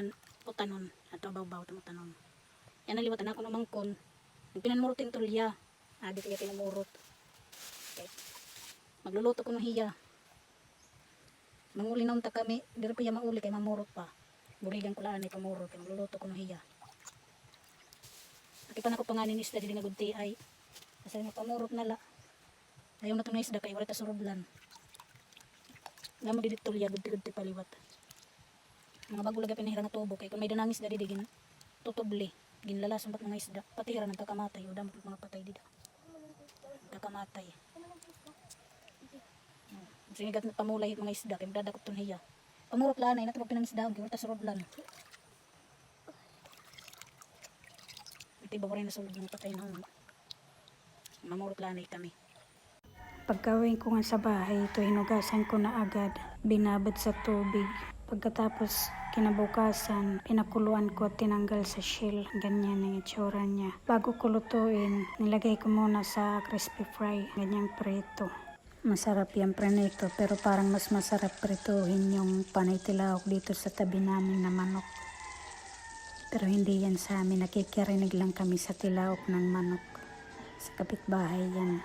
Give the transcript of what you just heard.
man utanon ato baw-baw utanon. Yan naliwatan ako ng mangkon. Pinanmurot yung tulya. Dito yung pinamurot. Okay. Magluluto ko ng hiya. Manguli na unta kami. Dito pa yung mauli kay mamurot pa. Burigan ko laan ay pamurot. Magluluto ko ng hiya. Nakipan ako panganin isda. Dili nga gudti ay. Kasi nga pamurot na la. Ayaw na ito na isda kay wala ta surublan. Alam mo dito tulya. Gudti-gudti paliwat. Mga bago lagi pinahira nga tubo. Kay kung may danangis da didi gin tutubli. Ginlalas ang mga isda. Pati hira nagkakamatay. O damo mga patay dito. Nagkakamatay. Sinigat na pamulay mga isda. Kaya magdadakot itong hiya. Pamurot lanay. Natapag pinangisdaon. Kaya wala surudlan. Ito iba ko rin nasulod ng patay na mamurot lanay kami. Pagkawin ko nga sa bahay, ito hinugasan ko na agad. Binabad sa tubig. Pagkatapos kinabukasan, pinakuluan ko at tinanggal sa shell. Ganyan ang itsura niya. Bago ko lutuin, nilagay ko muna sa crispy fry. Ganyang prito. Masarap yung pranito, pero parang mas masarap prituhin yung panay tilaok dito sa tabi namin na manok. Pero hindi yan sa amin. Nakikirinig lang kami sa tilaok ng manok. Sa kapitbahay yan.